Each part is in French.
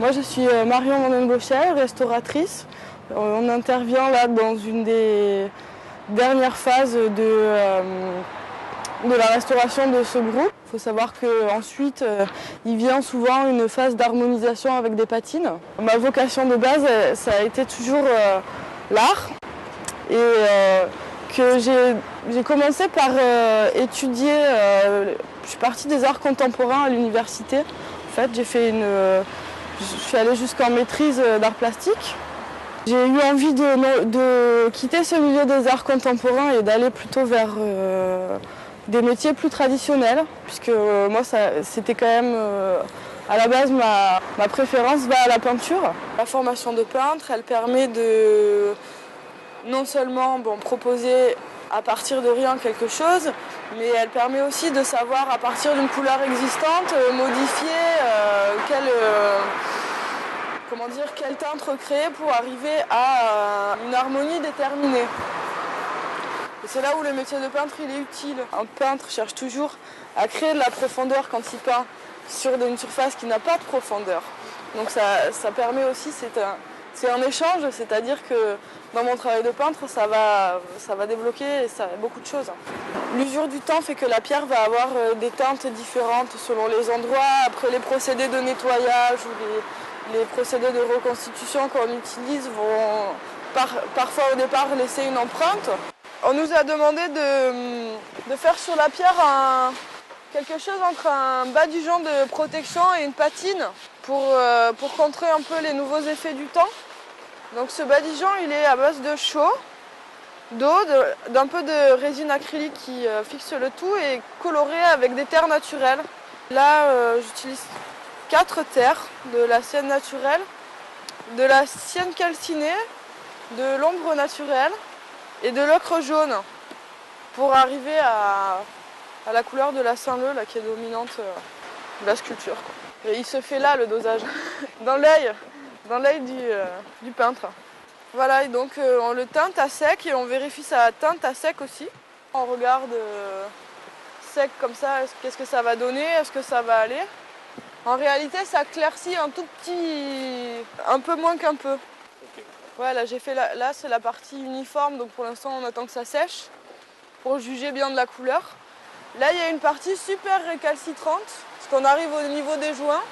Moi, je suis Marion Monden-Gauchel, restauratrice. On intervient là dans une des dernières phases de la restauration de ce groupe. Il faut savoir qu'ensuite, il vient souvent une phase d'harmonisation avec des patines. Ma vocation de base, ça a été toujours l'art. Et que j'ai commencé par étudier, je suis partie des arts contemporains à l'université. En fait, je suis allée jusqu'en maîtrise d'art plastique. J'ai eu envie de quitter ce milieu des arts contemporains et d'aller plutôt vers des métiers plus traditionnels, puisque moi, c'était quand même, à la base, ma préférence va à la peinture. La formation de peintre, elle permet de non seulement proposer à partir de rien quelque chose, mais elle permet aussi de savoir à partir d'une couleur existante modifier quel teinte recréer pour arriver à une harmonie déterminée. Et c'est là où le métier de peintre il est utile. Un peintre cherche toujours à créer de la profondeur quand il peint sur une surface qui n'a pas de profondeur. Donc ça permet aussi, c'est un échange, c'est-à-dire que dans mon travail de peintre, ça va débloquer beaucoup de choses. L'usure du temps fait que la pierre va avoir des teintes différentes selon les endroits. Après, les procédés de nettoyage ou les procédés de reconstitution qu'on utilise vont parfois au départ laisser une empreinte. On nous a demandé de faire sur la pierre quelque chose entre un badigeon de protection et une patine pour contrer un peu les nouveaux effets du temps. Donc ce badigeon, il est à base de chaux, d'eau, d'un peu de résine acrylique qui fixe le tout et coloré avec des terres naturelles. Là, j'utilise 4 terres, de la sienne naturelle, de la sienne calcinée, de l'ombre naturelle et de l'ocre jaune pour arriver à la couleur de la Saint-Leu qui est dominante de la sculpture. Et il se fait là le dosage, dans l'œil du peintre. Voilà, et donc on le teinte à sec et on vérifie sa teinte à sec aussi. On regarde sec comme ça, qu'est-ce que ça va donner, est-ce que ça va aller. En réalité, ça éclaircit un peu moins qu'un peu. Okay. Ouais, là, là c'est la partie uniforme, donc pour l'instant on attend que ça sèche pour juger bien de la couleur. Là, il y a une partie super récalcitrante, parce qu'on arrive au niveau des joints.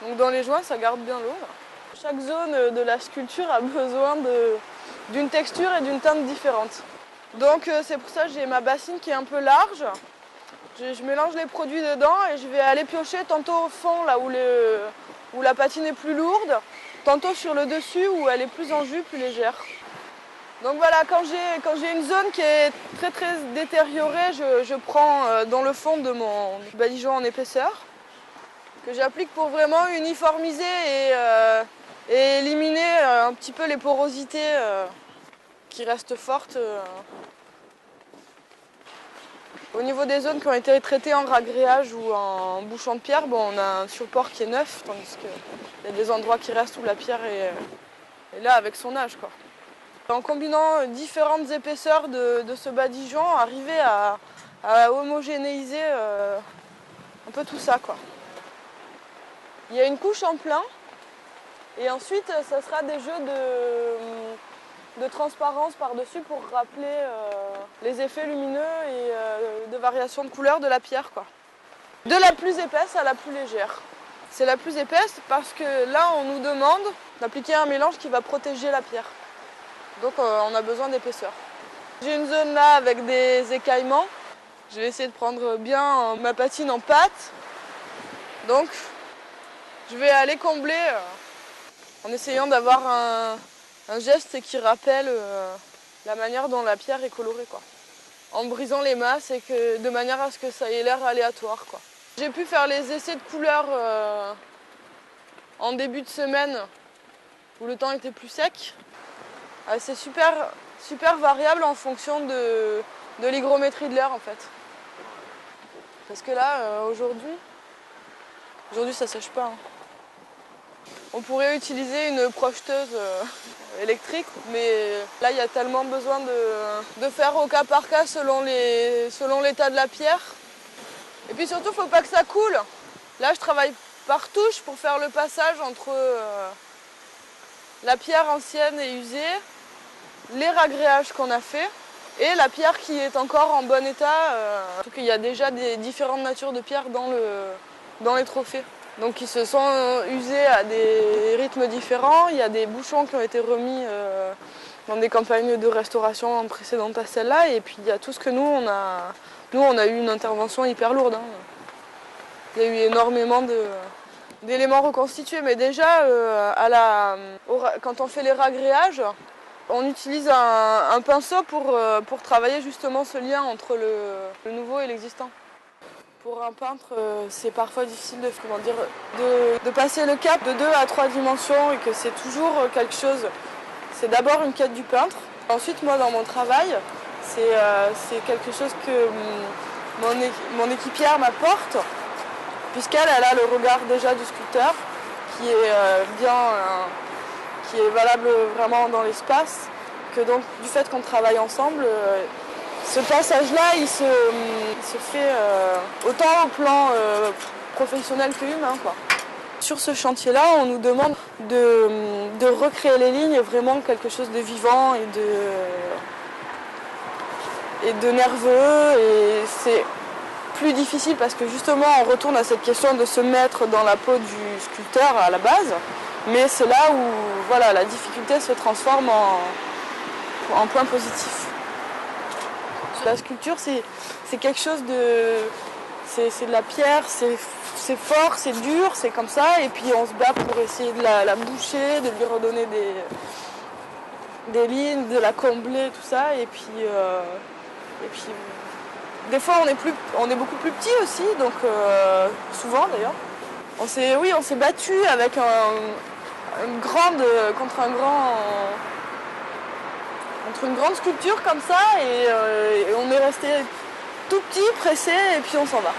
Donc dans les joints, ça garde bien l'eau. Chaque zone de la sculpture a besoin d'une texture et d'une teinte différente. Donc c'est pour ça que j'ai ma bassine qui est un peu large. Je mélange les produits dedans et je vais aller piocher tantôt au fond, là où la patine est plus lourde, tantôt sur le dessus où elle est plus en jus, plus légère. Donc voilà, quand j'ai une zone qui est très très détériorée, je prends dans le fond de mon badigeon en épaisseur, que j'applique pour vraiment uniformiser et éliminer un petit peu les porosités qui restent fortes. Au niveau des zones qui ont été traitées en ragréage ou en bouchon de pierre, on a un support qui est neuf, tandis qu'il y a des endroits qui restent où la pierre est là avec son âge, quoi. En combinant différentes épaisseurs de ce badigeon, arriver à homogénéiser un peu tout ça, quoi. Il y a une couche en plein et ensuite ça sera des jeux de transparence par-dessus pour rappeler les effets lumineux et de variation de couleur de la pierre, quoi. De la plus épaisse à la plus légère. C'est la plus épaisse parce que là on nous demande d'appliquer un mélange qui va protéger la pierre. Donc on a besoin d'épaisseur. J'ai une zone là avec des écaillements. Je vais essayer de prendre bien ma patine en pâte. Donc je vais aller combler en essayant d'avoir un geste qui rappelle la manière dont la pierre est colorée, quoi. En brisant les masses et de manière à ce que ça ait l'air aléatoire, quoi. J'ai pu faire les essais de couleurs en début de semaine où le temps était plus sec. C'est super variable en fonction de l'hygrométrie de l'air, en fait. Parce que là, aujourd'hui ça sèche pas. Hein. On pourrait utiliser une projeteuse électrique, mais là il y a tellement besoin de faire au cas par cas selon l'état de la pierre. Et puis surtout, il ne faut pas que ça coule. Là, je travaille par touche pour faire le passage entre la pierre ancienne et usée, les ragréages qu'on a fait et la pierre qui est encore en bon état. Surtout qu'il y a déjà des différentes natures de pierres dans les trophées. Donc ils se sont usés à des rythmes différents. Il y a des bouchons qui ont été remis dans des campagnes de restauration précédentes à celle-là. Et puis il y a tout ce que nous on a eu une intervention hyper lourde. Il y a eu énormément d'éléments reconstitués. Mais déjà, quand on fait les ragréages, on utilise un pinceau pour travailler justement ce lien entre le nouveau et l'existant. Pour un peintre, c'est parfois difficile de passer le cap de 2 à 3 dimensions et que c'est toujours quelque chose. C'est d'abord une quête du peintre. Ensuite, moi, dans mon travail, c'est quelque chose que mon équipière m'apporte, puisqu'elle a le regard déjà du sculpteur, qui est valable vraiment dans l'espace. Que donc, du fait qu'on travaille ensemble, ce passage-là, il se fait autant au plan professionnel que humain, quoi. Sur ce chantier-là, on nous demande de recréer les lignes vraiment quelque chose de vivant et de nerveux. Et c'est plus difficile parce que justement, on retourne à cette question de se mettre dans la peau du sculpteur à la base. Mais c'est là où voilà, la difficulté se transforme en point positif. La sculpture, c'est quelque chose de... C'est de la pierre, c'est fort, c'est dur, c'est comme ça. Et puis on se bat pour essayer de la boucher, de lui redonner des lignes, de la combler, tout ça. Et puis des fois, on est beaucoup plus petit aussi, donc souvent d'ailleurs. On s'est battu avec contre une grande sculpture comme ça et on est resté tout petit, pressé et puis on s'en va.